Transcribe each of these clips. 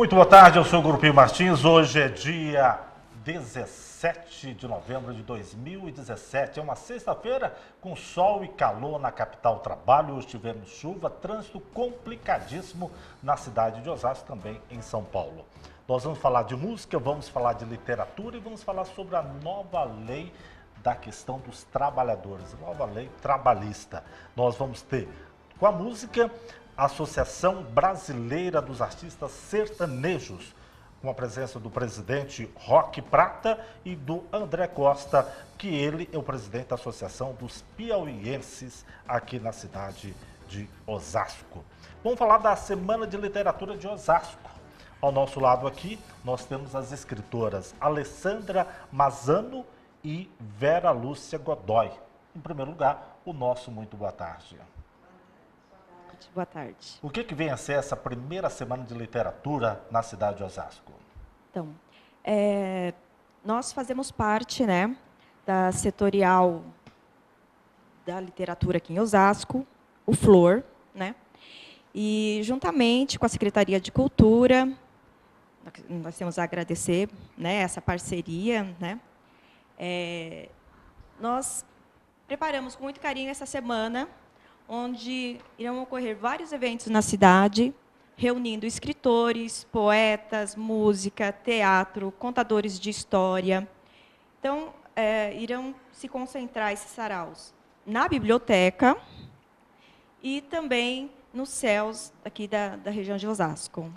Muito boa tarde, eu sou o Grupinho Martins. Hoje é dia 17 de novembro de 2017. É uma sexta-feira com sol e calor na capital trabalho. Hoje tivemos chuva, trânsito complicadíssimo na cidade de Osasco, também em São Paulo. Nós vamos falar de música, vamos falar de literatura e vamos falar sobre a nova lei da questão dos trabalhadores, nova lei trabalhista. Nós vamos ter, com a música, a Associação Brasileira dos Artistas Sertanejos, com a presença do presidente Roque Prata e do André Costa, que ele é o presidente da Associação dos Piauienses aqui na cidade de Osasco. Vamos falar da Semana de Literatura de Osasco. Ao nosso lado aqui, nós temos as escritoras Alessandra Mazzano e Vera Lúcia Godoy. Em primeiro lugar, o nosso muito boa tarde. Boa tarde. O que vem a ser essa primeira semana de literatura na cidade de Osasco? Então, nós fazemos parte, da setorial da literatura aqui em Osasco, o Flor, e juntamente com a Secretaria de Cultura, nós temos a agradecer, essa parceria, nós preparamos com muito carinho essa semana, onde irão ocorrer vários eventos na cidade, reunindo escritores, poetas, música, teatro, contadores de história. Então, irão se concentrar esses saraus na biblioteca e também nos céus aqui da região de Osasco.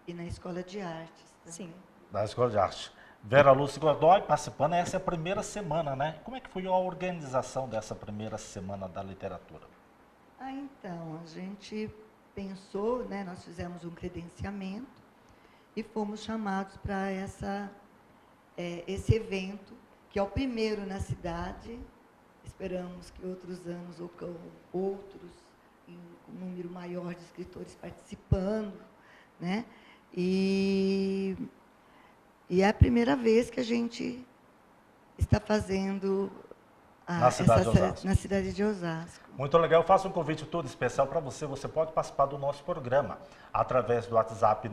E na Escola de Artes. Sim. Na Escola de Arte. Vera Lúcia Godoy participando, essa é a primeira semana, Como é que foi a organização dessa primeira semana da literatura? Então, a gente pensou, nós fizemos um credenciamento e fomos chamados para esse evento, que é o primeiro na cidade. Esperamos que outros anos ocorram outros, em um número maior de escritores participando, E é a primeira vez que a gente está fazendo na cidade de Osasco. Muito legal. Eu faço um convite todo especial para você. Você pode participar do nosso programa através do WhatsApp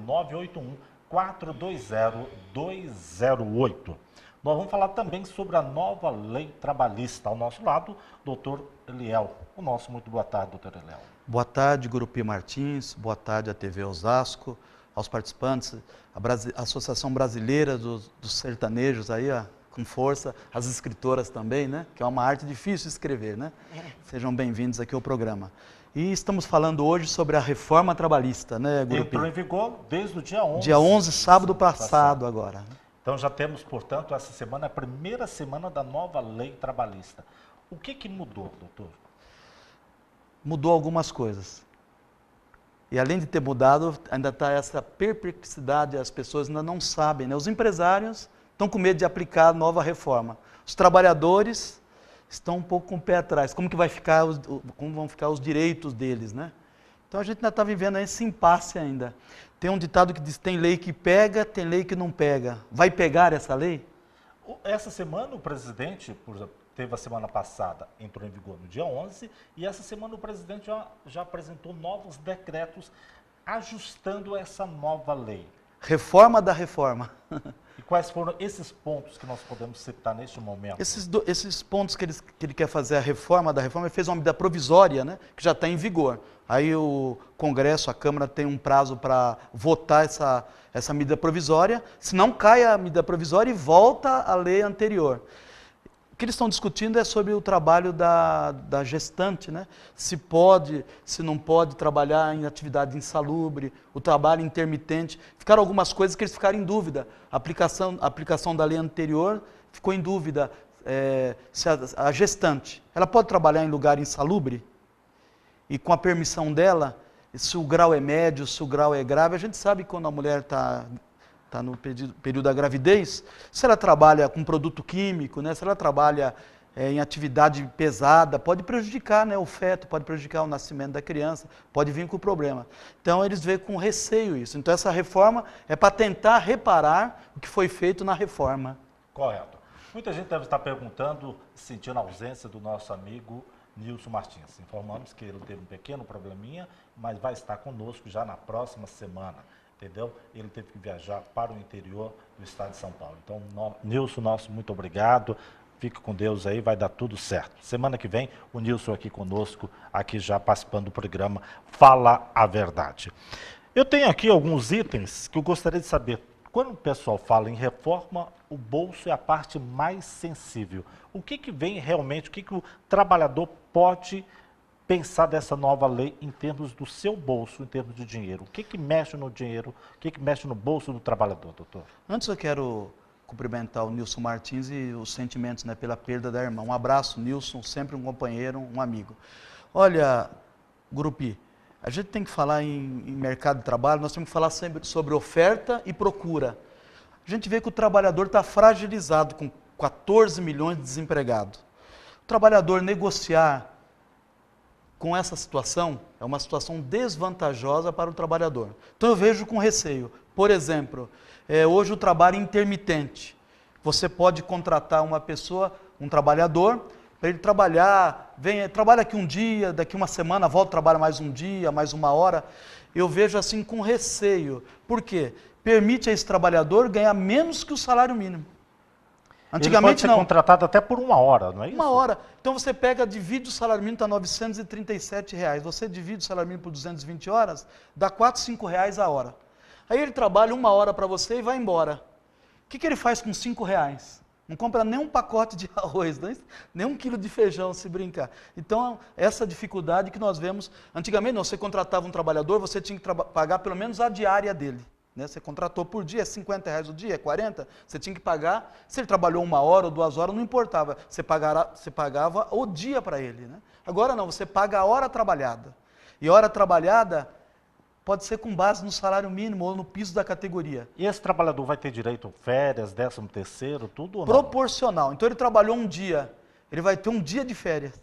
981-420-208. Nós vamos falar também sobre a nova lei trabalhista. Ao nosso lado, doutor Eliel. O nosso muito boa tarde, doutor Eliel. Boa tarde, Grupinho Martins. Boa tarde, a TV Osasco. Aos participantes, a Associação Brasileira dos Sertanejos, aí, com força, as escritoras também, que é uma arte difícil de escrever, Sejam bem-vindos aqui ao programa. E estamos falando hoje sobre a reforma trabalhista, Grupinho? Entrou em vigor desde o dia 11. Dia 11, sábado passado agora. Então já temos, portanto, essa semana, a primeira semana da nova lei trabalhista. O que mudou, doutor? Mudou algumas coisas. E além de ter mudado, ainda está essa perplexidade, as pessoas ainda não sabem. Os empresários estão com medo de aplicar a nova reforma. Os trabalhadores estão um pouco com o pé atrás. Como vão ficar os direitos deles, Então a gente ainda está vivendo esse impasse ainda. Tem um ditado que diz, tem lei que pega, tem lei que não pega. Vai pegar essa lei? Essa semana o presidente, teve a semana passada, entrou em vigor no dia 11, e essa semana o presidente já apresentou novos decretos ajustando essa nova lei. Reforma da reforma. E quais foram esses pontos que nós podemos citar neste momento? Esses pontos que ele quer fazer a reforma da reforma, ele fez uma medida provisória, que já está em vigor. Aí o Congresso, a Câmara tem um prazo para votar essa medida provisória, senão cai a medida provisória e volta a lei anterior. O que eles estão discutindo é sobre o trabalho da gestante, Se pode, se não pode trabalhar em atividade insalubre, o trabalho intermitente. Ficaram algumas coisas que eles ficaram em dúvida. A aplicação da lei anterior ficou em dúvida se a gestante, ela pode trabalhar em lugar insalubre? E com a permissão dela, se o grau é médio, se o grau é grave, a gente sabe que quando a mulher está no período da gravidez, se ela trabalha com produto químico, se ela trabalha em atividade pesada, pode prejudicar o feto, pode prejudicar o nascimento da criança, pode vir com problema. Então eles veem com receio isso. Então essa reforma é para tentar reparar o que foi feito na reforma. Correto. Muita gente deve estar perguntando, sentindo a ausência do nosso amigo Nilson Martins. Informamos que ele teve um pequeno probleminha, mas vai estar conosco já na próxima semana. entendeu? Ele teve que viajar para o interior do estado de São Paulo. Então, Nilson, nosso muito obrigado. Fique com Deus aí, vai dar tudo certo. Semana que vem, o Nilson aqui conosco, aqui já participando do programa Fala a Verdade. Eu tenho aqui alguns itens que eu gostaria de saber. Quando o pessoal fala em reforma, o bolso é a parte mais sensível. O que vem realmente, o que o trabalhador pode pensar dessa nova lei em termos do seu bolso, em termos de dinheiro? O que mexe no dinheiro, o que mexe no bolso do trabalhador, doutor? Antes eu quero cumprimentar o Nilson Martins e os sentimentos, né, pela perda da irmã. Um abraço, Nilson, sempre um companheiro, um amigo. Olha, Grupi, a gente tem que falar em mercado de trabalho, nós temos que falar sempre sobre oferta e procura. A gente vê que o trabalhador está fragilizado com 14 milhões de desempregados. O trabalhador negociar com essa situação é uma situação desvantajosa para o trabalhador. Então eu vejo com receio. Por exemplo, hoje o trabalho intermitente. Você pode contratar uma pessoa, um trabalhador, para ele trabalhar, trabalha aqui um dia, daqui uma semana volta, trabalha mais um dia, mais uma hora. Eu vejo assim com receio. Por quê? Permite a esse trabalhador ganhar menos que o salário mínimo. Antigamente ele pode ser contratado até por uma hora, não é isso? Uma hora. Então você divide o salário mínimo, está R$ 937. Você divide o salário mínimo por 220 horas, dá R$ 4, 5 reais a hora. Aí ele trabalha uma hora para você e vai embora. O que ele faz com 5 reais? Não compra nem um pacote de arroz, nem um quilo de feijão, se brincar. Então, essa dificuldade que nós vemos, antigamente não, você contratava um trabalhador, você tinha que pagar pelo menos a diária dele. Né? Você contratou por dia, é 50 reais o dia, é 40, você tinha que pagar, se ele trabalhou 1 hora ou 2 horas, não importava, você pagava o dia para ele. Né? Agora não, você paga a hora trabalhada. E hora trabalhada pode ser com base no salário mínimo ou no piso da categoria. E esse trabalhador vai ter direito a férias, 13º, tudo ou não? Proporcional. Então ele trabalhou um dia, ele vai ter um dia de férias.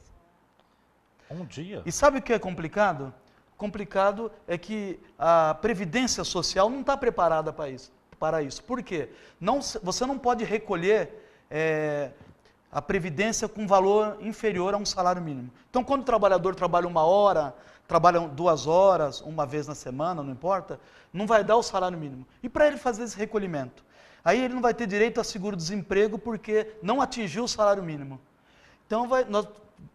Um dia? E sabe o que é complicado? Complicado é que a Previdência Social não está preparada para isso. Por quê? Você não pode recolher a Previdência com valor inferior a um salário mínimo. Então, quando o trabalhador trabalha 1 hora, trabalha 2 horas, uma vez na semana, não importa, não vai dar o salário mínimo. E para ele fazer esse recolhimento? Aí ele não vai ter direito a seguro-desemprego porque não atingiu o salário mínimo. Então, nós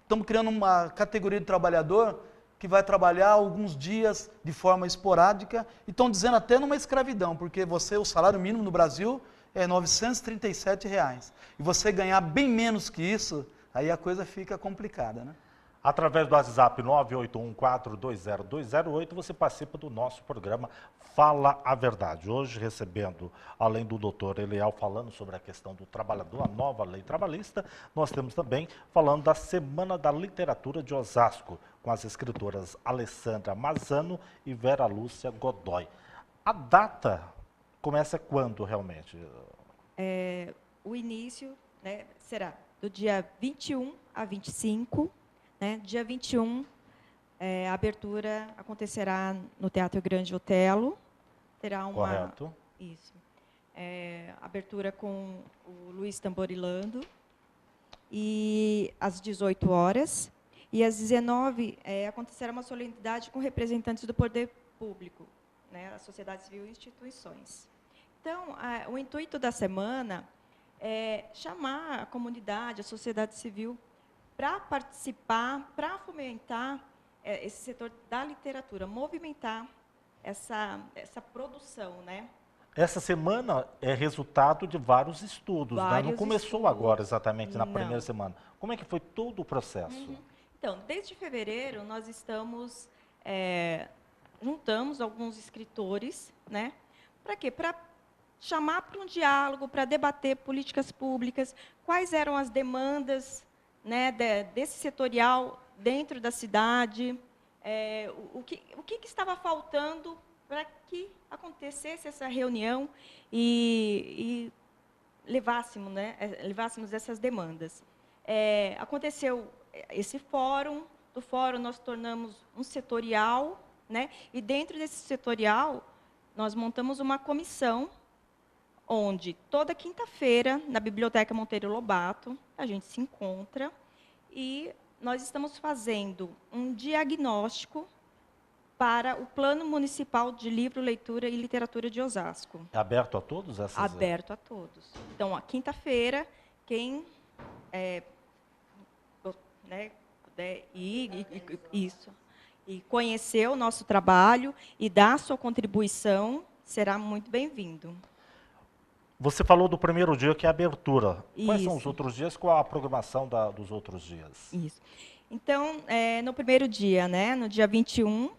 estamos criando uma categoria de trabalhador que vai trabalhar alguns dias de forma esporádica e estão dizendo até numa escravidão, porque o salário mínimo no Brasil é R$ 937. E você ganhar bem menos que isso, aí a coisa fica complicada, né? Através do WhatsApp 981420208, você participa do nosso programa Fala a Verdade. Hoje recebendo, além do doutor Eliel falando sobre a questão do trabalhador, a nova lei trabalhista, nós temos também falando da Semana da Literatura de Osasco, com as escritoras Alessandra Mazzano e Vera Lúcia Godoy. A data começa quando realmente? O início, né, será do dia 21 a 25. Né? Dia 21, a abertura acontecerá no Teatro Grande Otelo. Terá uma... Correto. Isso. Abertura com o Luiz Tamborilando. E às 18 horas. E às 19 acontecerá uma solenidade com representantes do poder público, né? A sociedade civil e instituições. Então, o intuito da semana é chamar a comunidade, a sociedade civil, para participar, para fomentar esse setor da literatura, movimentar essa produção, né? Essa semana é resultado de vários estudos, né? Não começou agora exatamente na primeira semana. Como é que foi todo o processo? Então, desde fevereiro, nós estamos, juntamos alguns escritores, né? Para quê? Para chamar para um diálogo, para debater políticas públicas, quais eram as demandas, né, desse setorial dentro da cidade, o que estava faltando para que acontecesse essa reunião e levássemos essas demandas. Aconteceu esse fórum, do fórum nós tornamos um setorial, né, e dentro desse setorial nós montamos uma comissão onde toda quinta-feira, na Biblioteca Monteiro Lobato, a gente se encontra e nós estamos fazendo um diagnóstico para o Plano Municipal de Livro, Leitura e Literatura de Osasco. É aberto a todos essas? Aberto a todos. Então, a quinta-feira, quem né, puder ir, isso, e conhecer o nosso trabalho e dar a sua contribuição, será muito bem-vindo. Você falou do primeiro dia, que é a abertura. Quais são os Isso. outros dias? Qual a programação dos outros dias? Isso. Então, no primeiro dia, né, no dia 21,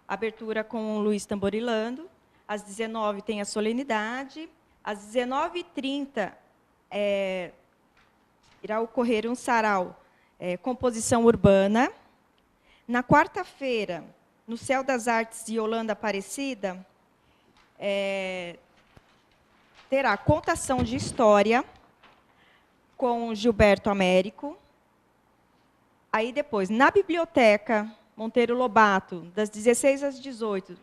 abertura com o Luiz Tamborilando. Às 19 tem a solenidade. Às 19h30 irá ocorrer um sarau, composição urbana. Na quarta-feira, no Céu das Artes de Yolanda Aparecida, terá contação de história com Gilberto Américo. Aí depois, na biblioteca Monteiro Lobato, das 16 às 18,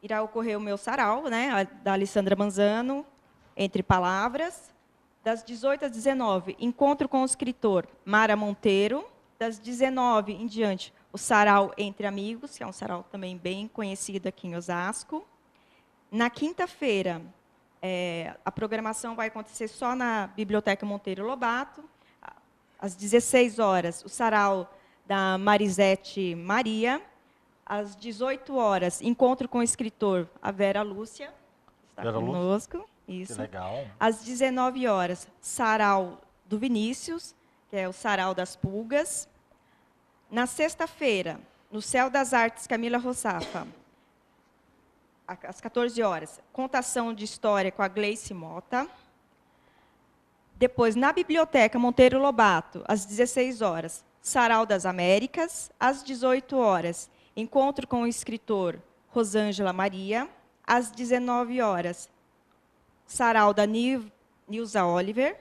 irá ocorrer o meu sarau, né, da Alessandra Manzano, Entre Palavras. Das 18 às 19, encontro com o escritor Mara Monteiro. Das 19 em diante, o sarau Entre Amigos, que é um sarau também bem conhecido aqui em Osasco. Na quinta-feira, a programação vai acontecer só na Biblioteca Monteiro Lobato. Às 16 horas, o sarau da Marisete Maria. Às 18 horas, encontro com o escritor, a Vera Lúcia, que está conosco. Isso. Que legal. Às 19 horas, sarau do Vinícius, que é o sarau das pulgas. Na sexta-feira, no Céu das Artes, Camila Rossafa, às 14 horas, contação de história com a Gleice Mota. Depois, na Biblioteca Monteiro Lobato, às 16 horas, Sarau das Américas. Às 18 horas, encontro com o escritor Rosângela Maria. Às 19 horas, sarau da Nilza Oliver.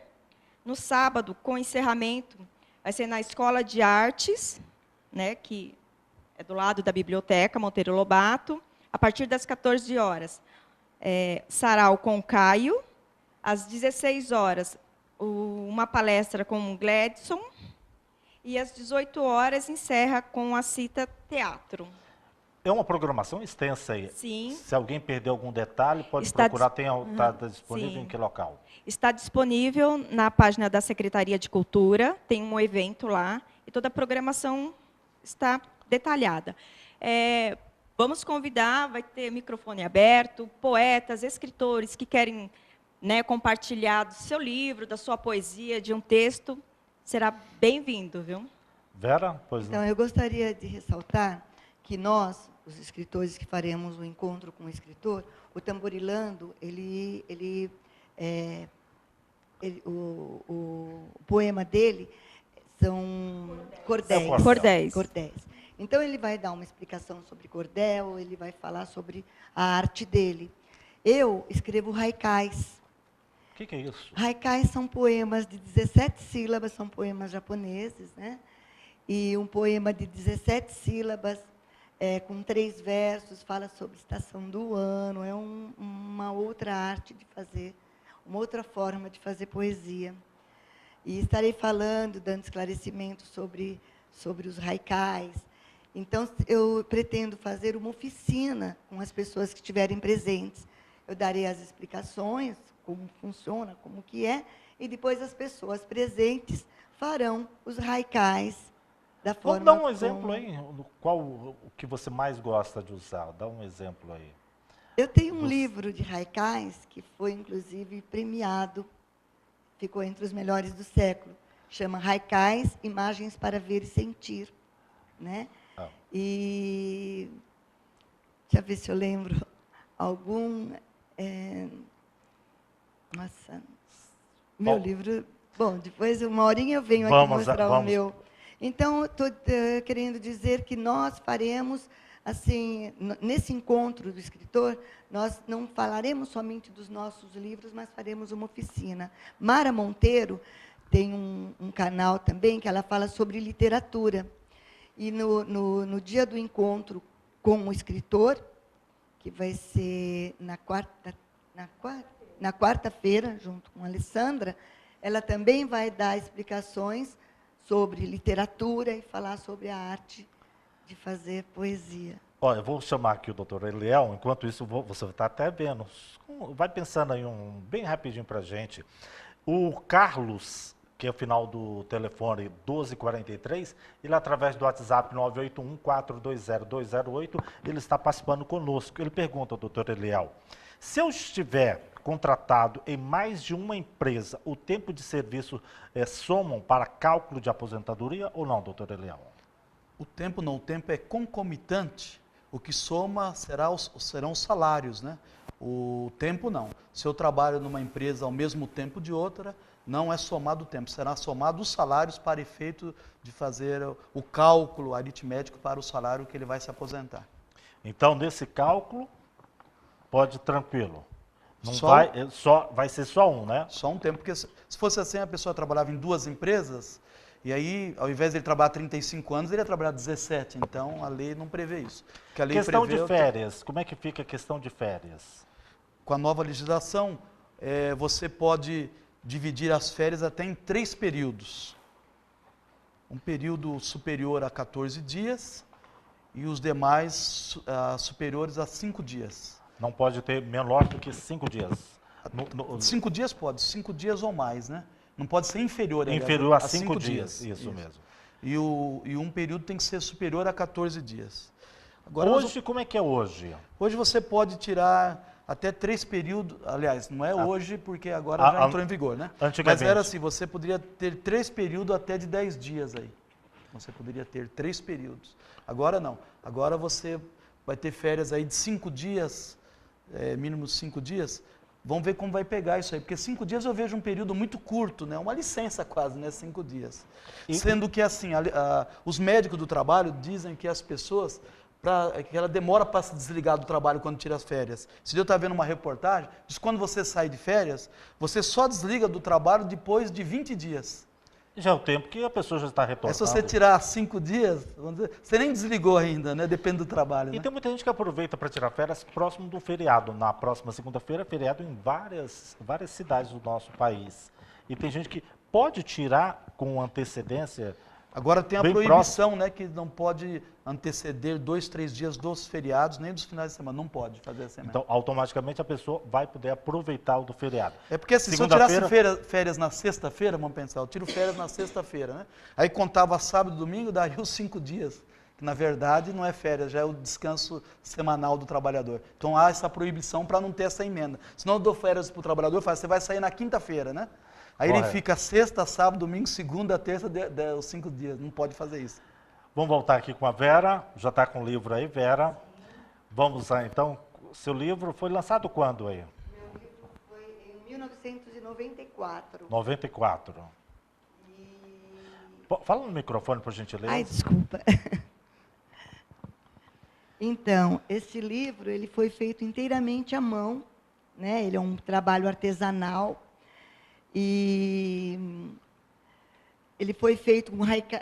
No sábado, com encerramento, vai ser na Escola de Artes, né, que é do lado da Biblioteca Monteiro Lobato. A partir das 14 horas, sarau com Caio. Às 16 horas, uma palestra com o Gledson. E às 18 horas, encerra com a Cita Teatro. É uma programação extensa aí. Sim. Se alguém perder algum detalhe, pode procurar. Está disponível Sim. em que local? Está disponível na página da Secretaria de Cultura. Tem um evento lá. E toda a programação está detalhada. Vamos convidar, vai ter microfone aberto, poetas, escritores que querem, né, compartilhar do seu livro, da sua poesia, de um texto. Será bem-vindo, viu? Vera, pois não. Então, eu gostaria de ressaltar que nós, os escritores que faremos o encontro com o escritor, o Tamborilando, o poema dele são cordéis. Cordéis. Então, ele vai dar uma explicação sobre cordel, ele vai falar sobre a arte dele. Eu escrevo haikais. O que é isso? Haikais são poemas de 17 sílabas, são poemas japoneses, né? E um poema de 17 sílabas, com 3 versos, fala sobre estação do ano, é uma outra arte de fazer, uma outra forma de fazer poesia. E estarei falando, dando esclarecimentos sobre os haikais. Então, eu pretendo fazer uma oficina com as pessoas que estiverem presentes. Eu darei as explicações, como funciona, como que é, e depois as pessoas presentes farão os haikais da forma. Vamos dar um exemplo aí, qual o que você mais gosta de usar? Dá um exemplo aí. Eu tenho um livro de haikais que foi, inclusive, premiado, ficou entre os melhores do século. Chama Haikais, Imagens para Ver e Sentir. Né? E deixa eu ver se eu lembro algum. Nossa, meu livro. Bom, depois, uma horinha eu venho aqui mostrar o meu. Então, estou querendo dizer que nós faremos, assim, nesse encontro do escritor, nós não falaremos somente dos nossos livros, mas faremos uma oficina. Mara Monteiro tem um canal também que ela fala sobre literatura. E no dia do encontro com o escritor, que vai ser na quarta-feira, junto com a Alessandra, ela também vai dar explicações sobre literatura e falar sobre a arte de fazer poesia. Olha, eu vou chamar aqui o doutor Eliel, enquanto isso você está até vendo. Vai pensando aí bem rapidinho para a gente. O Carlos, que é o final do telefone 1243, ele através do WhatsApp 981-420-208, ele está participando conosco. Ele pergunta, doutor Eliel, se eu estiver contratado em mais de uma empresa, o tempo de serviço somam para cálculo de aposentadoria ou não, doutor Eliel? O tempo não, o tempo é concomitante. O que soma serão os salários, né? O tempo não. Se eu trabalho numa empresa ao mesmo tempo de outra, não é somado o tempo, será somado os salários para efeito de fazer o cálculo aritmético para o salário que ele vai se aposentar. Então, nesse cálculo, pode tranquilo. Não vai ser só um, né? Só um tempo, porque se fosse assim, a pessoa trabalhava em 2 empresas, e aí, ao invés de ele trabalhar 35 anos, ele ia trabalhar 17. Então, a lei não prevê isso. A lei questão prevê de férias, como é que fica a questão de férias? Com a nova legislação, você pode dividir as férias até em 3 períodos. Um período superior a 14 dias e os demais superiores a 5 dias. Não pode ter menor do que 5 dias? 5 dias pode, 5 dias ou mais, né? Não pode ser inferior, inferior a 5 dias. Isso mesmo. E um período tem que ser superior a 14 dias. Agora, hoje, como é que é hoje? Hoje você pode tirar até 3 períodos, aliás, não é hoje porque agora já entrou em vigor, né? Antigamente. Mas era assim, você poderia ter 3 períodos até de 10 dias aí. Você poderia ter 3 períodos. Agora não. Agora você vai ter férias aí de 5 dias, mínimo 5 dias. Vamos ver como vai pegar isso aí, porque 5 dias eu vejo um período muito curto, né? Uma licença quase, né? 5 dias. Sendo que assim, os médicos do trabalho dizem que as pessoas, que ela demora para se desligar do trabalho quando tira as férias. Se eu estava vendo uma reportagem, diz que quando você sai de férias, você só desliga do trabalho depois de 20 dias. Já é o tempo que a pessoa já está retornando. Se você tirar 5 dias, vamos dizer, você nem desligou ainda, né? Depende do trabalho. E né? tem muita gente que aproveita para tirar férias próximo do feriado. Na próxima segunda-feira, feriado em várias cidades do nosso país. E tem gente que pode tirar com antecedência. Agora tem a proibição, né, que não pode anteceder 2, 3 dias dos feriados, nem dos finais de semana. Não pode fazer essa semana. Então, automaticamente a pessoa vai poder aproveitar o do feriado. É porque assim, se eu tirasse férias na sexta-feira, vamos pensar, eu tiro férias na sexta-feira, né? Aí contava sábado e domingo, daria os 5 dias. Que na verdade não é férias, já é o descanso semanal do trabalhador. Então há essa proibição para não ter essa emenda. Senão eu dou férias para o trabalhador, você vai sair na quinta-feira, né? Aí ele fica sexta, sábado, domingo, segunda, terça, os 5 dias. Não pode fazer isso. Vamos voltar aqui com a Vera. Já está com o livro aí, Vera. Vamos lá, então. Seu livro foi lançado quando aí? Meu livro foi em 1994. 94. Fala no microfone, por gentileza. Ai, desculpa. Então, esse livro ele foi feito inteiramente à mão, né? Ele é um trabalho artesanal. E ele foi feito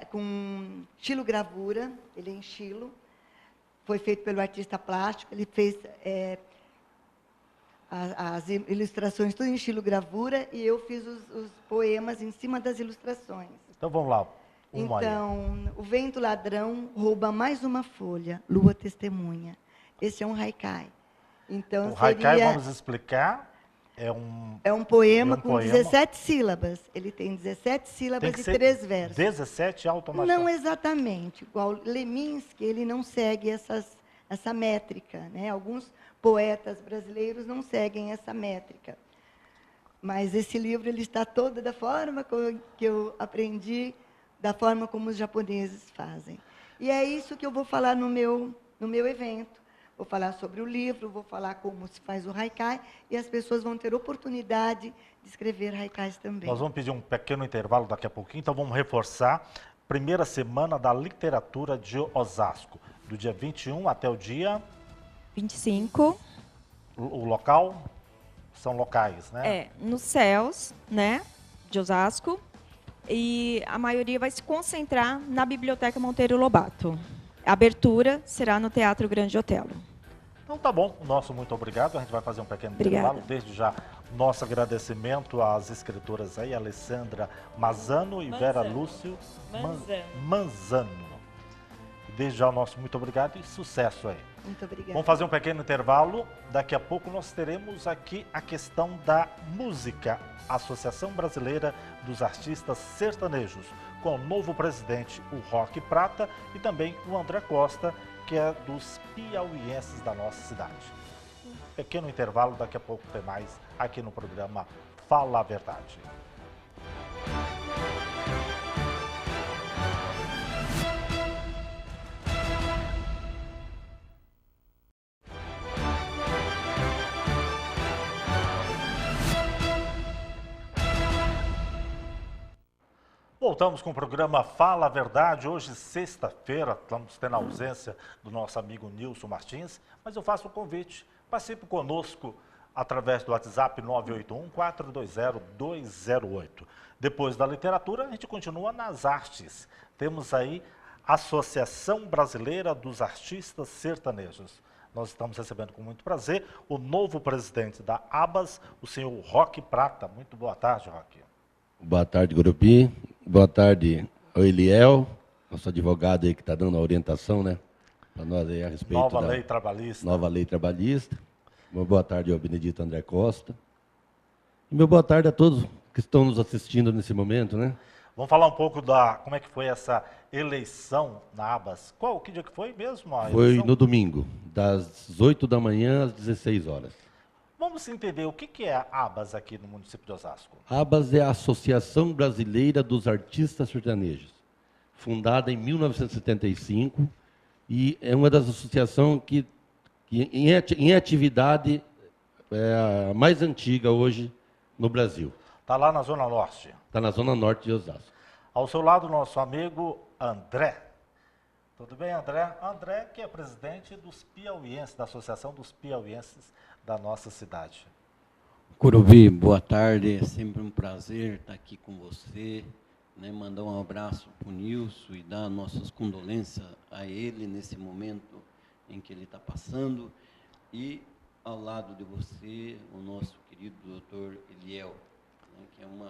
com xilogravura, ele é em xilo, foi feito pelo artista plástico, ele fez as ilustrações tudo em xilogravura e eu fiz os poemas em cima das ilustrações. Então vamos lá. Então, o vento ladrão rouba mais uma folha, lua testemunha. Esse é um haikai. Então, o haikai, vamos explicar... É um poema com 17 sílabas. Ele tem 17 sílabas e 3 versos. 17 automaticamente? Não exatamente. Igual Leminski, ele não segue essa métrica. Né? Alguns poetas brasileiros não seguem essa métrica. Mas esse livro ele está todo da forma que eu aprendi, da forma como os japoneses fazem. E é isso que eu vou falar no meu evento. Vou falar sobre o livro, vou falar como se faz o haikai, e as pessoas vão ter oportunidade de escrever haikais também. Nós vamos pedir um pequeno intervalo daqui a pouquinho, então vamos reforçar. Primeira semana da literatura de Osasco, do dia 21 até o dia... 25. O local são locais, né? Nos céus, né, de Osasco, e a maioria vai se concentrar na Biblioteca Monteiro Lobato. A abertura será no Teatro Grande Otelo. Então tá bom, nosso muito obrigado. A gente vai fazer um pequeno intervalo. Desde já, nosso agradecimento às escritoras aí, Alessandra Mazzano e Vera Lúcio Manzano. Desde já o nosso muito obrigado e sucesso aí. Muito obrigada. Vamos fazer um pequeno intervalo. Daqui a pouco nós teremos aqui a questão da música. Associação Brasileira dos Artistas Sertanejos, com o novo presidente, o Roque Prata, e também o André Costa, que é dos piauienses da nossa cidade. Pequeno intervalo, daqui a pouco tem mais aqui no programa Fala a Verdade. Voltamos com o programa Fala a Verdade. Hoje, sexta-feira, estamos tendo a ausência do nosso amigo Nilson Martins, mas eu faço um convite. Participe conosco através do WhatsApp 981-420-208. Depois da literatura, a gente continua nas artes. Temos aí a Associação Brasileira dos Artistas Sertanejos. Nós estamos recebendo com muito prazer o novo presidente da ABAS, o senhor Roque Prata. Muito boa tarde, Roque. Boa tarde, Gurupi. Boa tarde, ao Eliel, nosso advogado aí que está dando a orientação, né, para nós aí a respeito Nova da lei trabalhista. nova lei trabalhista. Uma boa tarde ao Benedito André Costa. E meu boa tarde a todos que estão nos assistindo nesse momento, né? Vamos falar um pouco da como é que foi essa eleição na ABAS. Que dia que foi mesmo a Foi eleição? no domingo, das 8 da manhã às 16 horas. Vamos entender o que é a ABAS aqui no município de Osasco. A ABAS é a Associação Brasileira dos Artistas Sertanejos, fundada em 1975 e é uma das associações que em atividade é a mais antiga hoje no Brasil. Está lá na Zona Norte. Está na zona norte de Osasco. Ao seu lado, nosso amigo André. Tudo bem, André? André, que é presidente dos piauienses, da Associação dos Piauienses da nossa cidade. Curubi, boa tarde, é sempre um prazer estar aqui com você, né? Mandar um abraço para o Nilson e dar nossas condolências a ele nesse momento em que ele está passando, e ao lado de você, o nosso querido doutor Eliel, né? Que é um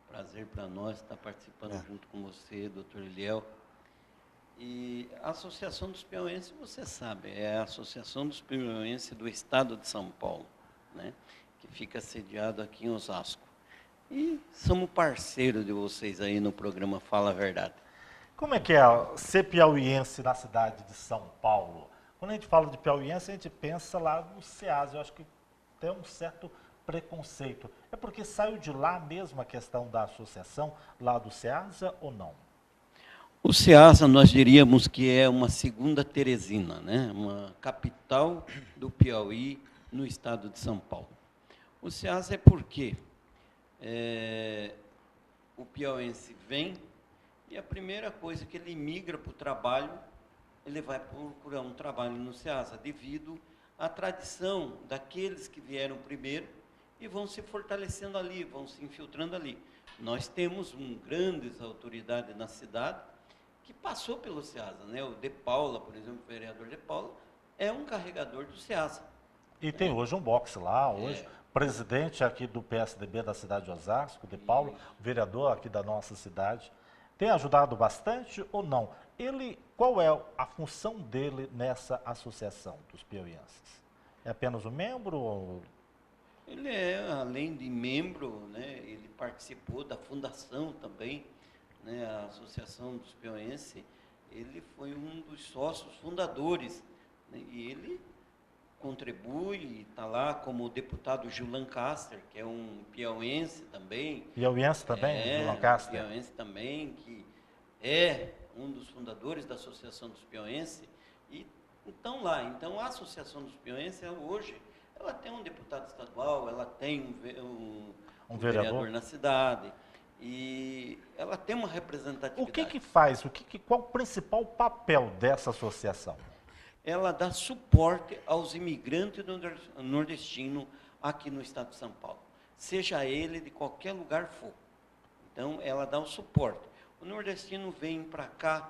prazer para nós estar participando junto com você, doutor Eliel. E a Associação dos Piauienses, você sabe, é a Associação dos Piauienses do Estado de São Paulo, né, que fica sediado aqui em Osasco. E somos parceiros de vocês aí no programa Fala a Verdade. Como é que é ser piauiense na cidade de São Paulo? Quando a gente fala de piauiense, a gente pensa lá no SEAS. Eu acho que tem um certo preconceito. É porque saiu de lá mesmo a questão da associação, lá do SEASA ou não? O SEASA, nós diríamos que é uma segunda Teresina, né? Uma capital do Piauí, no estado de São Paulo. O SEASA é porque o piauiense vem e a primeira coisa que ele migra para o trabalho, ele vai procurar um trabalho no SEASA, devido à tradição daqueles que vieram primeiro e vão se fortalecendo ali, vão se infiltrando ali. Nós temos grandes autoridades na cidade, que passou pelo SEASA, né? O De Paula, por exemplo, o vereador De Paula, é um carregador do SEASA. E tem hoje um boxe lá, hoje, presidente aqui do PSDB da cidade de Osasco, De Paula, vereador aqui da nossa cidade. Tem ajudado bastante ou não? Qual é a função dele nessa associação dos piauienses? É apenas um membro ou... Ele é, além de membro, né, ele participou da fundação também, né, a Associação dos Piauienses, ele foi um dos sócios fundadores, né, e ele contribui, está lá como o deputado Gil Lancaster, que é um piauiense também. Piauiense também, Gil Lancaster? Piauiense também, que é um dos fundadores da Associação dos Piauienses, e então lá, então a Associação dos Piauienses, hoje, ela tem um deputado estadual, ela tem um vereador na cidade, e ela tem uma representatividade. O que faz? Qual o principal papel dessa associação? Ela dá suporte aos imigrantes nordestinos aqui no estado de São Paulo, seja ele de qualquer lugar for. Então, ela dá o suporte. O nordestino vem para cá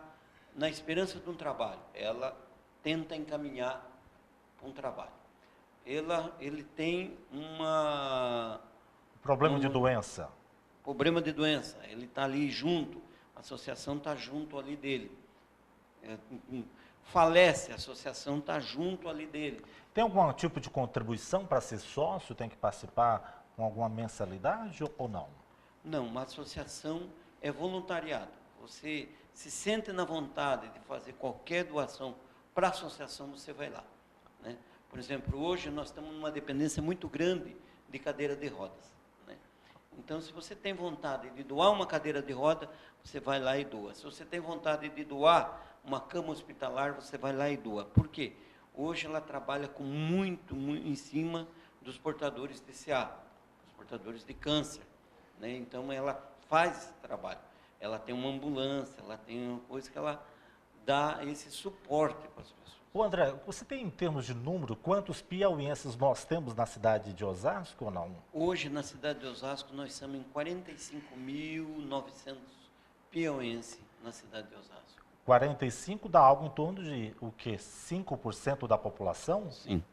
na esperança de um trabalho, ela tenta encaminhar para um trabalho. Ele tem Problema de doença. Problema de doença, ele está ali junto, a associação está junto ali dele. falece, a associação está junto ali dele. Tem algum tipo de contribuição para ser sócio? Tem que participar com alguma mensalidade ou não? Não, uma associação é voluntariado. Você se sente na vontade de fazer qualquer doação para a associação, você vai lá, né? Por exemplo, hoje nós estamos numa dependência muito grande de cadeira de rodas, né? Então, se você tem vontade de doar uma cadeira de roda, você vai lá e doa. Se você tem vontade de doar uma cama hospitalar, você vai lá e doa. Por quê? Hoje ela trabalha com muito em cima dos portadores de CA, dos portadores de câncer, né? Então, ela faz esse trabalho. Ela tem uma ambulância, ela tem uma coisa que ela dá esse suporte para as pessoas. Ô André, você tem em termos de número, quantos piauienses nós temos na cidade de Osasco ou não? Hoje, na cidade de Osasco, nós estamos em 45.900 piauienses na cidade de Osasco. 45 dá algo em torno de o quê? 5% da população? Sim.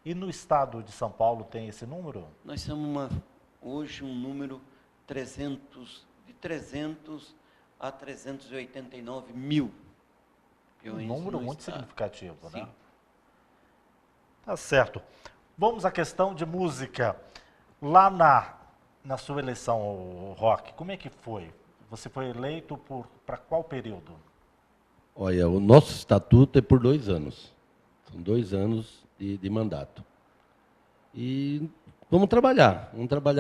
E no estado de São Paulo tem esse número? Nós somos hoje um número de 300 a 389 mil. Um número muito significativo, Sim. né? Tá certo. Vamos à questão de música. Lá na sua eleição, Roque, como é que foi? Você foi eleito para qual período? Olha, o nosso estatuto é por 2 anos. São 2 anos de mandato. E vamos trabalhar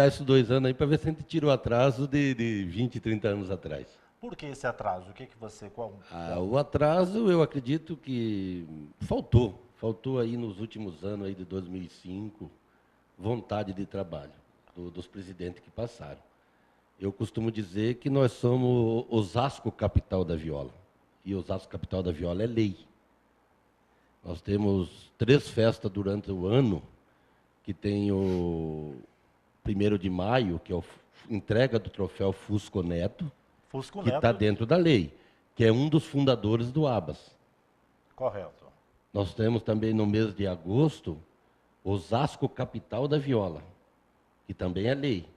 esses 2 anos aí para ver se a gente tira o atraso de 20, 30 anos atrás. Por que esse atraso? O que você... O atraso, eu acredito que faltou aí nos últimos anos aí de 2005, vontade de trabalho dos presidentes que passaram. Eu costumo dizer que nós somos Osasco capital da viola, e Osasco capital da viola é lei. Nós temos 3 festas durante o ano, que tem o 1º de maio, que é a entrega do troféu Fusco Neto, que está dentro da lei, que é um dos fundadores do ABAS. Correto. Nós temos também no mês de agosto, Osasco capital da viola, que também é lei.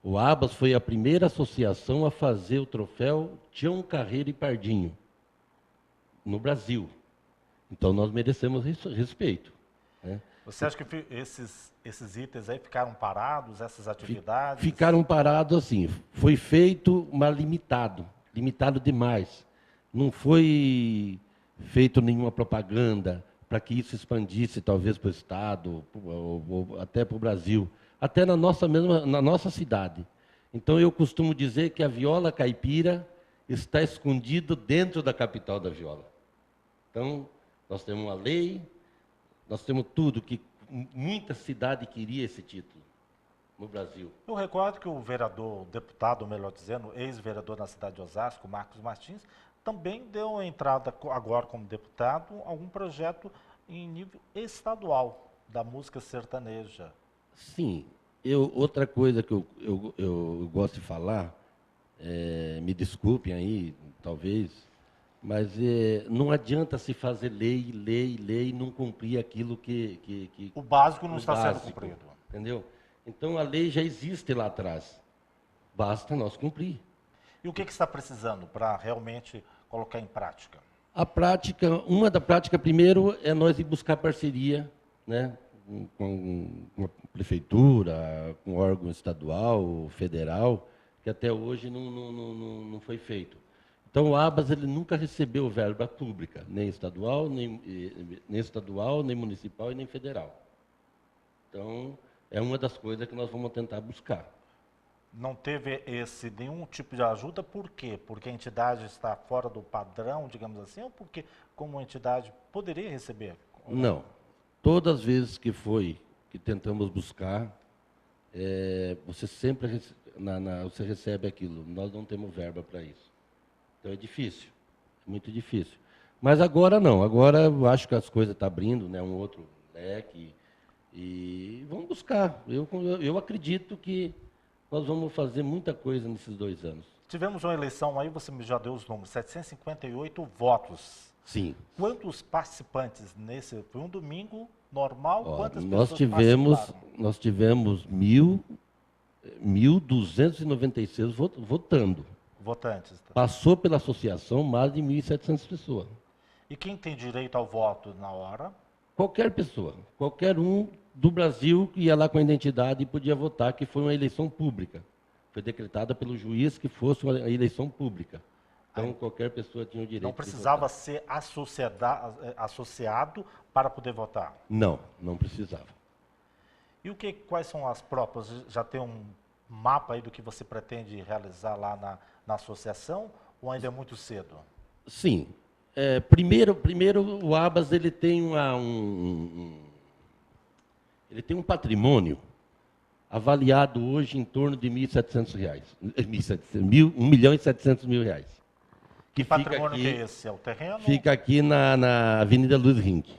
O ABAS foi a primeira associação a fazer o troféu Tião Carreiro e Pardinho, no Brasil. Então, nós merecemos respeito, né? Você acha que esses itens aí ficaram parados, essas atividades? Ficaram parados assim. Foi feito, mas limitado demais. Não foi feito nenhuma propaganda para que isso expandisse, talvez, para o Estado, ou até para o Brasil, até na nossa cidade. Então, eu costumo dizer que a viola caipira está escondida dentro da capital da viola. Então, nós temos uma lei, nós temos tudo, que muita cidade queria esse título no Brasil. Eu recordo que o vereador, deputado, melhor dizendo, ex-vereador na cidade de Osasco, Marcos Martins, também deu entrada agora como deputado a algum projeto em nível estadual da música sertaneja. Sim. Outra coisa que eu gosto de falar, me desculpem aí, talvez, mas não adianta se fazer lei e não cumprir aquilo que o básico não o está básico, sendo cumprido. Entendeu? Então, a lei já existe lá atrás. Basta nós cumprir. E o que está precisando para realmente colocar em prática? Uma da prática, primeiro, é nós ir buscar parceria, né, com a prefeitura, com órgão estadual, federal, que até hoje não foi feito. Então, o ABAS ele nunca recebeu verba pública, nem estadual, nem municipal e nem federal. Então, é uma das coisas que nós vamos tentar buscar. Não teve nenhum tipo de ajuda, por quê? Porque a entidade está fora do padrão, digamos assim, ou porque, como a entidade, poderia receber? Não. Todas as vezes que tentamos buscar, você sempre você recebe aquilo. Nós não temos verba para isso. Então é difícil, é muito difícil. Mas agora não, agora eu acho que as coisas estão abrindo, né, um outro leque, e vamos buscar. Eu acredito que nós vamos fazer muita coisa nesses 2 anos. Tivemos uma eleição aí, você me já deu os números, 758 votos. Sim. Quantos participantes nesse? Foi um domingo normal? Quantas nós pessoas participaram? Nós tivemos 1.296 votando. votantes. Passou pela associação mais de 1.700 pessoas. E quem tem direito ao voto na hora? Qualquer pessoa, qualquer um do Brasil que ia lá com a identidade e podia votar, que foi uma eleição pública. Foi decretada pelo juiz que fosse uma eleição pública. Então, qualquer pessoa tinha o direito Não de precisava votar. ser associado para poder votar? Não, não precisava. E quais são as próprias? Já tem um mapa aí do que você pretende realizar lá na associação, ou ainda é muito cedo? Sim. Primeiro o Abas ele tem ele tem um patrimônio avaliado hoje em torno de R$ 1.700.000. Que fica patrimônio aqui, que é esse? É o terreno? Fica aqui na Avenida Luiz Rink.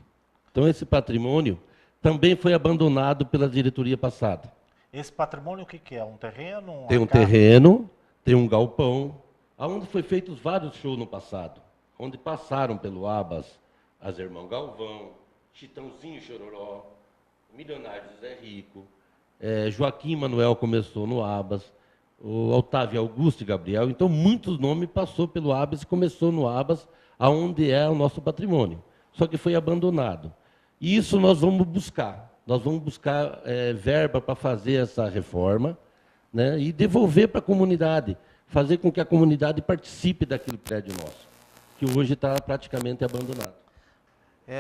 Então, esse patrimônio também foi abandonado pela diretoria passada. Esse patrimônio o que é? Um terreno? Tem um terreno, tem um galpão, onde foi feitos vários shows no passado, onde passaram pelo Abas as Irmão Galvão, Chitãozinho Chororó, Milionário José Rico, Joaquim Manuel começou no Abas, o Otávio Augusto e Gabriel. Então, muitos nomes passou pelo Abas e começou no Abas, aonde é o nosso patrimônio. Só que foi abandonado. E isso nós vamos buscar. Nós vamos buscar verba para fazer essa reforma, né, e devolver para a comunidade, fazer com que a comunidade participe daquele prédio nosso, que hoje está praticamente abandonado.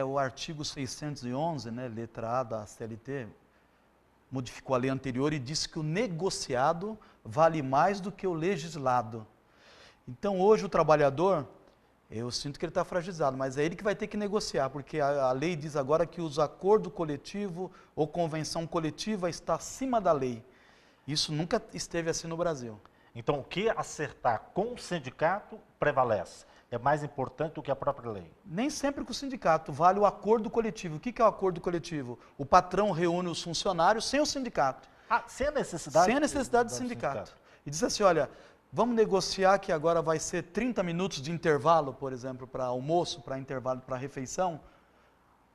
O artigo 611, né, letra A da CLT, modificou a lei anterior e disse que o negociado vale mais do que o legislado. Então, hoje, o trabalhador, eu sinto que ele está fragilizado, mas é ele que vai ter que negociar, porque a lei diz agora que os acordo coletivo ou convenção coletiva está acima da lei. Isso nunca esteve assim no Brasil. Então, o que acertar com o sindicato prevalece. É mais importante do que a própria lei. Nem sempre com o sindicato, vale o acordo coletivo. O que é o acordo coletivo? O patrão reúne os funcionários sem o sindicato. Sem a necessidade? Sem a necessidade do sindicato. E diz assim, olha, vamos negociar que agora vai ser 30 minutos de intervalo, por exemplo, para almoço, para intervalo, para refeição.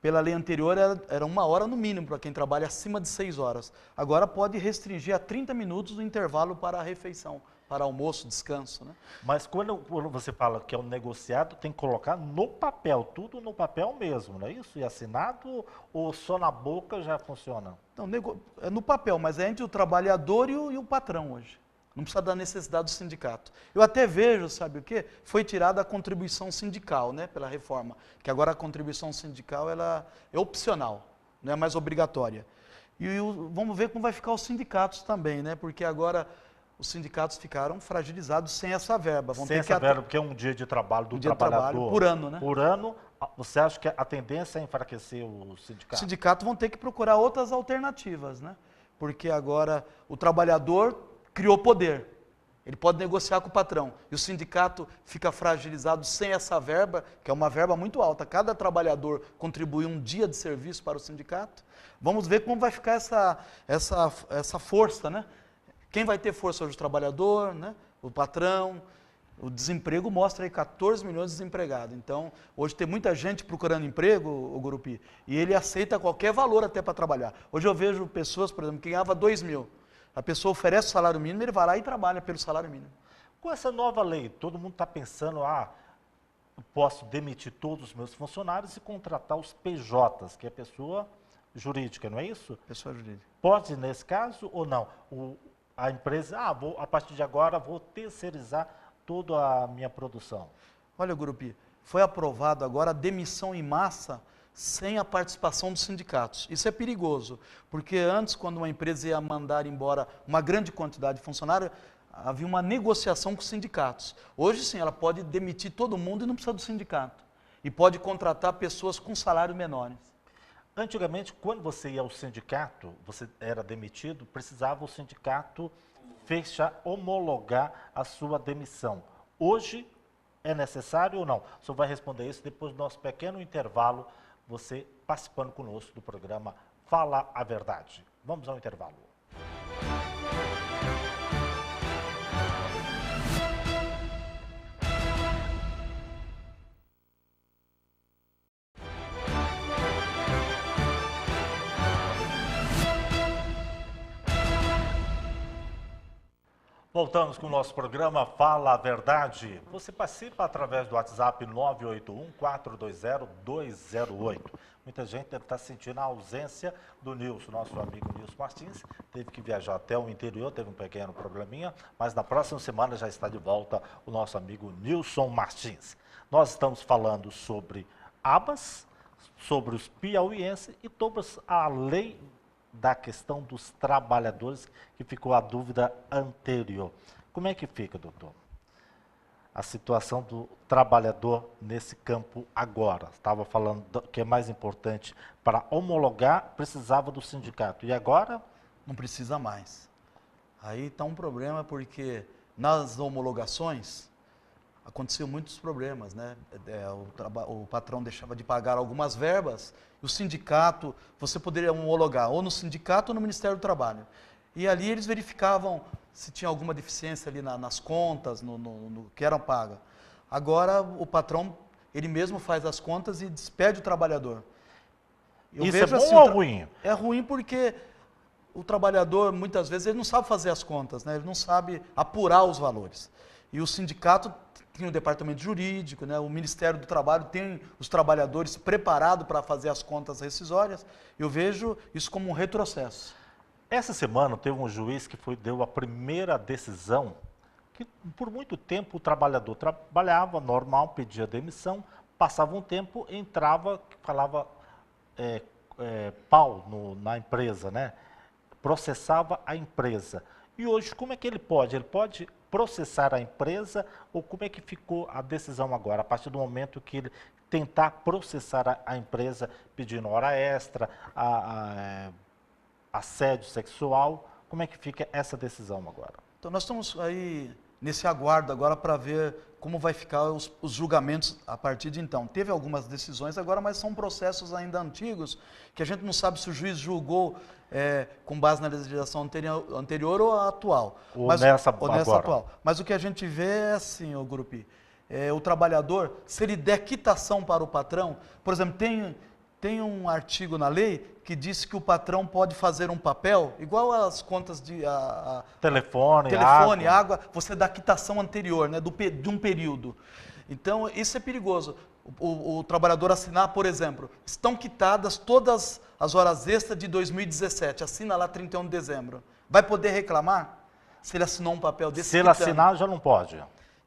Pela lei anterior era 1 hora no mínimo para quem trabalha acima de 6 horas. Agora pode restringir a 30 minutos do intervalo para a refeição, para almoço, descanso, né? Mas quando você fala que é um negociado, tem que colocar no papel, tudo no papel mesmo, não é isso? E assinado ou só na boca já funciona? Então, é no papel, mas é entre o trabalhador e o patrão hoje. Não precisa da necessidade do sindicato. Eu até vejo, sabe o quê? Foi tirada a contribuição sindical, né, pela reforma, que agora a contribuição sindical ela é opcional, não é mais obrigatória. E vamos ver como vai ficar os sindicatos também, né? Porque agora os sindicatos ficaram fragilizados sem essa verba. Sem essa verba, porque é um dia de trabalho do trabalhador. Por ano, né? Por ano, você acha que a tendência é enfraquecer o sindicato? Os sindicatos vão ter que procurar outras alternativas, né? Porque agora o trabalhador criou poder. Ele pode negociar com o patrão. E o sindicato fica fragilizado sem essa verba, que é uma verba muito alta. Cada trabalhador contribui um dia de serviço para o sindicato. Vamos ver como vai ficar essa força, né? Quem vai ter força hoje? O trabalhador, né? O patrão. O desemprego mostra aí 14 milhões de desempregados. Então, hoje tem muita gente procurando emprego, o Gurupi, e ele aceita qualquer valor até para trabalhar. Hoje eu vejo pessoas, por exemplo, que ganhava 2 mil. A pessoa oferece o salário mínimo, ele vai lá e trabalha pelo salário mínimo. Com essa nova lei, todo mundo está pensando, eu posso demitir todos os meus funcionários e contratar os PJs, que é pessoa jurídica, não é isso? Pessoa jurídica. Pode nesse caso ou não? A empresa, a partir de agora vou terceirizar toda a minha produção. Olha, Gurupi, foi aprovado agora a demissão em massa sem a participação dos sindicatos. Isso é perigoso, porque antes, quando uma empresa ia mandar embora uma grande quantidade de funcionários, havia uma negociação com os sindicatos. Hoje, sim, ela pode demitir todo mundo e não precisa do sindicato. E pode contratar pessoas com salários menores. Antigamente, quando você ia ao sindicato, você era demitido, precisava o sindicato homologar a sua demissão. Hoje, é necessário ou não? O senhor vai responder isso depois do nosso pequeno intervalo, você participando conosco do programa Fala a Verdade. Vamos ao intervalo. Voltamos com o nosso programa Fala a Verdade. Você participa através do WhatsApp 981-420-208. Muita gente deve estar sentindo a ausência do Nilson, nosso amigo Nilson Martins. Teve que viajar até o interior, teve um pequeno probleminha, mas na próxima semana já está de volta o nosso amigo Nilson Martins. Nós estamos falando sobre abas, sobre os piauienses e sobre a lei da questão dos trabalhadores, que ficou a dúvida anterior. Como é que fica, doutor? A situação do trabalhador nesse campo agora. Estava falando que é mais importante para homologar, precisava do sindicato. E agora? Não precisa mais. Aí está um problema, porque nas homologações aconteciam muitos problemas, né? O patrão deixava de pagar algumas verbas, e o sindicato, você poderia homologar ou no sindicato ou no Ministério do Trabalho. E ali eles verificavam se tinha alguma deficiência ali nas contas, no que eram pagas. Agora o patrão, ele mesmo faz as contas e despede o trabalhador. Isso é bom ou ruim? É ruim porque o trabalhador, muitas vezes, ele não sabe fazer as contas, né? Ele não sabe apurar os valores. E o sindicato tem um departamento jurídico, né? O Ministério do Trabalho tem os trabalhadores preparados para fazer as contas rescisórias. Eu vejo isso como um retrocesso. Essa semana teve um juiz que deu a primeira decisão, que por muito tempo o trabalhador trabalhava normal, pedia demissão, passava um tempo, entrava, falava pau na empresa, né? Processava a empresa. E hoje, como é que ele pode? Ele pode processar a empresa, ou como é que ficou a decisão agora, a partir do momento que ele tentar processar a empresa pedindo hora extra, assédio sexual, como é que fica essa decisão agora? Então nós estamos aí nesse aguardo agora para ver como vai ficar os julgamentos a partir de então. Teve algumas decisões agora, mas são processos ainda antigos, que a gente não sabe se o juiz julgou com base na legislação anterior ou a atual. Ou nessa atual. Mas o que a gente vê é assim, o Grupi, o trabalhador, se ele der quitação para o patrão, por exemplo, tem um artigo na lei que diz que o patrão pode fazer um papel, igual as contas de telefone, água, você dá quitação anterior, né, de um período. Então, isso é perigoso. O trabalhador assinar, por exemplo, estão quitadas todas as horas extras de 2017, assina lá 31 de dezembro. Vai poder reclamar se ele assinou um papel desse? Se ele assinar, já não pode.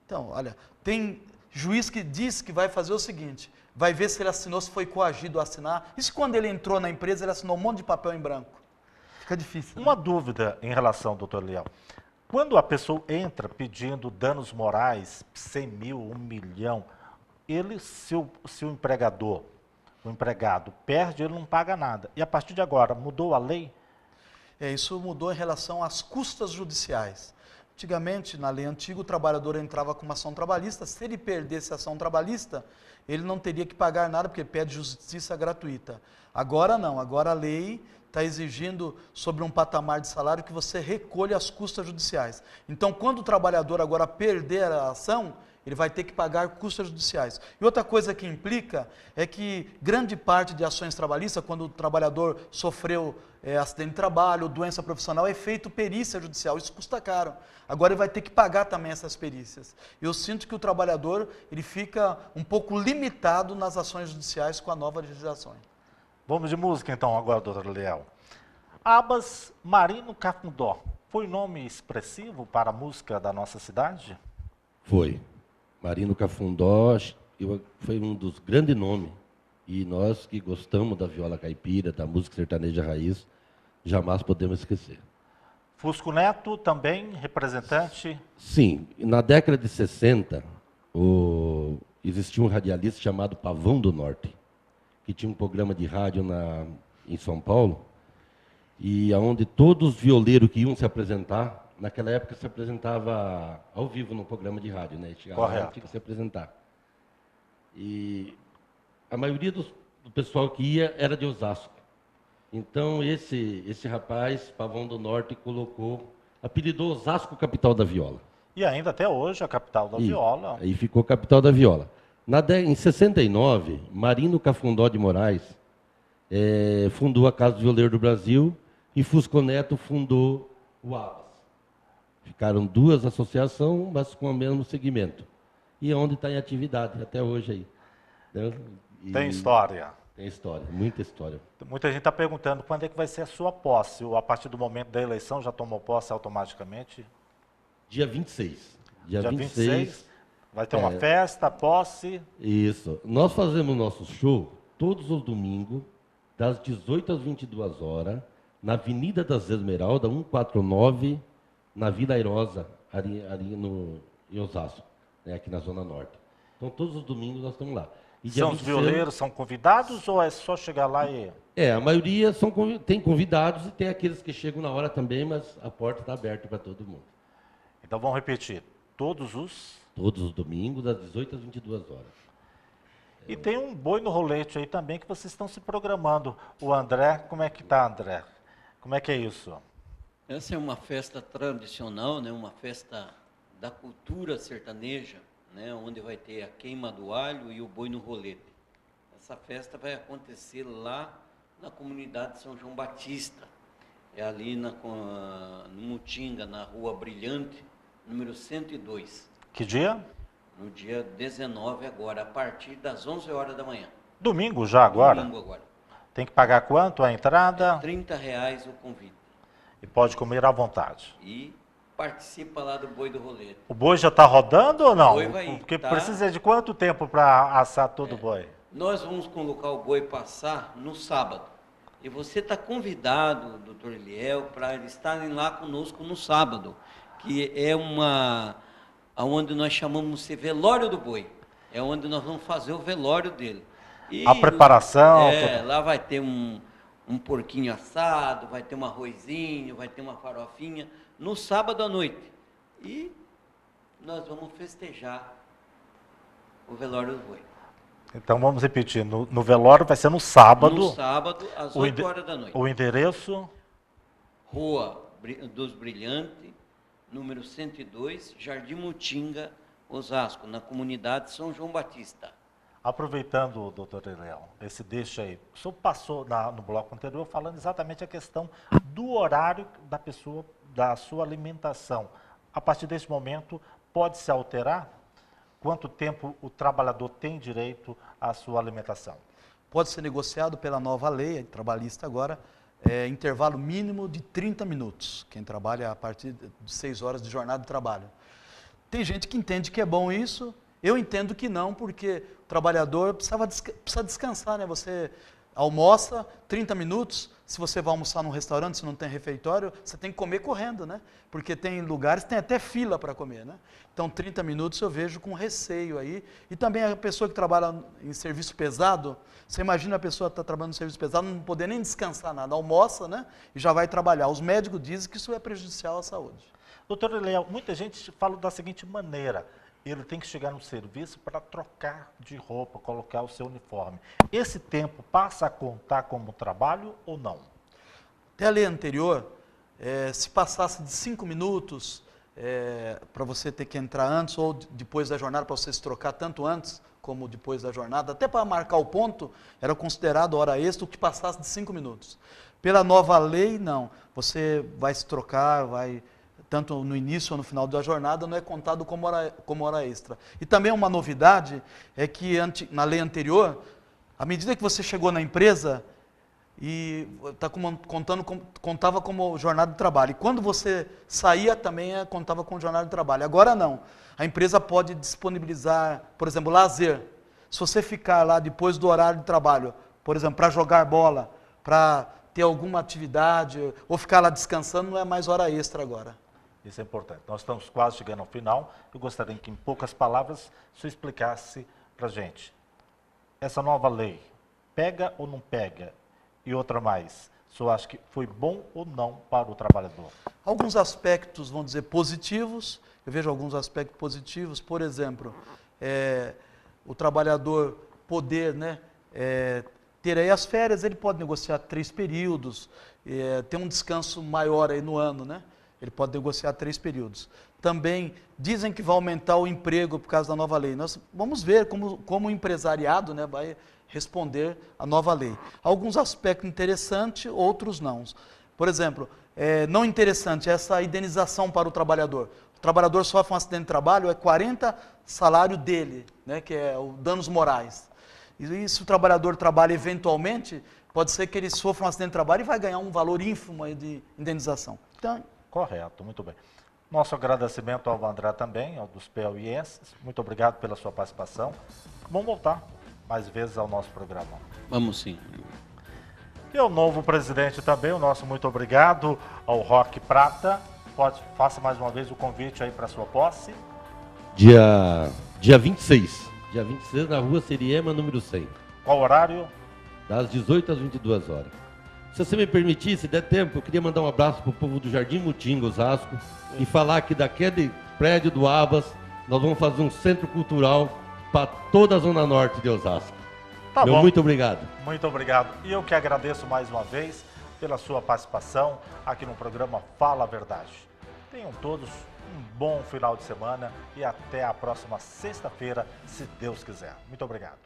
Então, olha, tem juiz que diz que vai fazer o seguinte: vai ver se ele assinou, se foi coagido a assinar. E se quando ele entrou na empresa, ele assinou um monte de papel em branco? Fica difícil. Uma dúvida em relação, doutor Leal. Quando a pessoa entra pedindo danos morais, 100 mil, 1 milhão, se o empregado perde, ele não paga nada. E a partir de agora, mudou a lei? Isso mudou em relação às custas judiciais. Antigamente, na lei antiga, o trabalhador entrava com uma ação trabalhista. Se ele perdesse a ação trabalhista, ele não teria que pagar nada, porque pede justiça gratuita. Agora não, agora a lei está exigindo sobre um patamar de salário que você recolha as custas judiciais. Então, quando o trabalhador agora perder a ação, ele vai ter que pagar custas judiciais. E outra coisa que implica é que grande parte de ações trabalhistas, quando o trabalhador sofreu acidente de trabalho, doença profissional, é feito perícia judicial. Isso custa caro. Agora ele vai ter que pagar também essas perícias. Eu sinto que o trabalhador ele fica um pouco limitado nas ações judiciais com a nova legislação. Vamos de música então agora, doutor Leal. Abas Marino Cafundó, foi nome expressivo para a música da nossa cidade? Foi. Marino Cafundó foi um dos grandes nomes. E nós que gostamos da viola caipira, da música sertaneja raiz, jamais podemos esquecer. Fusco Neto também, representante? Sim. Na década de 60, existia um radialista chamado Pavão do Norte, que tinha um programa de rádio em São Paulo, e onde todos os violeiros que iam se apresentar, naquela época se apresentava ao vivo no programa de rádio, né? Chegava, tinha que se apresentar. E a maioria do pessoal que ia era de Osasco. Então esse rapaz, Pavão do Norte, apelidou Osasco capital da viola. E ainda até hoje a capital da viola. Aí ficou capital da viola. Em 69, Marino Cafundó de Moraes fundou a Casa do Violeiro do Brasil e Fusco Neto fundou o Abas. Ficaram 2 associações, mas com o mesmo segmento. E onde está em atividade até hoje aí. Entendeu? Tem história. Tem história, muita história. Muita gente está perguntando quando é que vai ser a sua posse. Ou a partir do momento da eleição já tomou posse automaticamente? Dia 26. Dia 26 vai ter uma festa, posse. Isso. Nós fazemos nosso show todos os domingos, das 18 às 22 horas, na Avenida das Esmeraldas, 149, na Vila Airosa, ali em Osasco, né, aqui na Zona Norte. Então, todos os domingos nós estamos lá. E dia São os 26 violeiros, são convidados ou é só chegar lá e... a maioria tem convidados e tem aqueles que chegam na hora também, mas a porta está aberta para todo mundo. Então vamos repetir, todos os domingos, das 18 às 22 horas. E tem um boi no rolete aí também que vocês estão se programando. O André, como é que tá, André? Como é que é isso? Essa é uma festa tradicional, né? Uma festa da cultura sertaneja, né? Onde vai ter a queima do alho e o boi no rolete. Essa festa vai acontecer lá na comunidade de São João Batista. É ali no Mutinga, na Rua Brilhante, número 102. Que dia? No dia 19 agora, a partir das 11 horas da manhã. Domingo já agora? Domingo agora. Tem que pagar quanto a entrada? R$30 o convite. E pode comer à vontade. E participa lá do boi do rolete. O boi já está rodando ou não? O boi vai, Porque tá. Precisa de quanto tempo para assar todo o boi? Nós vamos colocar o boi passar no sábado. E você está convidado, doutor Eliel, para estarem lá conosco no sábado, que é onde nós chamamos de velório do boi. É onde nós vamos fazer o velório dele. E a preparação. lá vai ter um porquinho assado, vai ter um arrozinho, vai ter uma farofinha, no sábado à noite. E nós vamos festejar o velório do boi. Então vamos repetir, no velório vai ser no sábado. No sábado, às 8 horas da noite. O endereço? Rua dos Brilhantes, número 102, Jardim Mutinga, Osasco, na comunidade São João Batista. Aproveitando, doutor Eliel, esse deixa aí. O senhor passou no bloco anterior falando exatamente a questão do horário da pessoa, da sua alimentação. A partir desse momento, pode se alterar? Quanto tempo o trabalhador tem direito à sua alimentação? Pode ser negociado pela nova lei trabalhista agora, intervalo mínimo de 30 minutos. Quem trabalha a partir de 6 horas de jornada de trabalho. Tem gente que entende que é bom isso, eu entendo que não, porque o trabalhador precisa descansar, né? Você almoça 30 minutos, se você vai almoçar num restaurante, se não tem refeitório, você tem que comer correndo, né? Porque tem lugares que tem até fila para comer, né? Então 30 minutos eu vejo com receio aí. E também a pessoa que trabalha em serviço pesado, você imagina a pessoa que está trabalhando em serviço pesado, não poder nem descansar nada, almoça, né? E já vai trabalhar. Os médicos dizem que isso é prejudicial à saúde. Doutor Eliel, muita gente fala da seguinte maneira: ele tem que chegar no serviço para trocar de roupa, colocar o seu uniforme. Esse tempo passa a contar como trabalho ou não? Até a lei anterior, se passasse de 5 minutos, para você ter que entrar antes ou depois da jornada, para você se trocar tanto antes como depois da jornada, até para marcar o ponto, era considerado hora extra o que passasse de 5 minutos. Pela nova lei, não. Você vai se trocar, tanto no início ou no final da jornada, não é contado como hora extra. E também uma novidade é que na lei anterior, à medida que você chegou na empresa, e contava como jornada de trabalho. E quando você saía, também contava como jornada de trabalho. Agora não. A empresa pode disponibilizar, por exemplo, lazer. Se você ficar lá depois do horário de trabalho, por exemplo, para jogar bola, para ter alguma atividade, ou ficar lá descansando, não é mais hora extra agora. Isso é importante. Nós estamos quase chegando ao final. Eu gostaria que, em poucas palavras, o senhor explicasse para a gente. Essa nova lei, pega ou não pega? E outra mais, o senhor acha que foi bom ou não para o trabalhador? Alguns aspectos, vamos dizer, positivos. Eu vejo alguns aspectos positivos. Por exemplo, o trabalhador poder, né, ter aí as férias, ele pode negociar 3 períodos, ter um descanso maior aí no ano, né? Ele pode negociar 3 períodos. Também dizem que vai aumentar o emprego por causa da nova lei. Nós vamos ver como o empresariado, né, vai responder à nova lei. Alguns aspectos interessantes, outros não. Por exemplo, não interessante, essa indenização para o trabalhador. O trabalhador sofre um acidente de trabalho, é 40 salário dele, né, que é o danos morais. E se o trabalhador trabalha eventualmente, pode ser que ele sofra um acidente de trabalho e vai ganhar um valor ínfimo aí de indenização. Então, correto, muito bem. Nosso agradecimento ao André também, ao dos piauienses. Muito obrigado pela sua participação. Vamos voltar mais vezes ao nosso programa. Vamos sim. E ao novo presidente também, o nosso muito obrigado ao Roque Prata. Faça mais uma vez o convite aí para a sua posse. Dia 26. Dia 26 na rua Seriema, número 100. Qual horário? Das 18 às 22 horas. Se você me permitir, se der tempo, eu queria mandar um abraço para o povo do Jardim Mutinga, Osasco, e falar que daquele prédio do Abas, nós vamos fazer um centro cultural para toda a Zona Norte de Osasco. Tá bom. Muito obrigado. Muito obrigado. E eu que agradeço mais uma vez pela sua participação aqui no programa Fala a Verdade. Tenham todos um bom final de semana e até a próxima sexta-feira, se Deus quiser. Muito obrigado.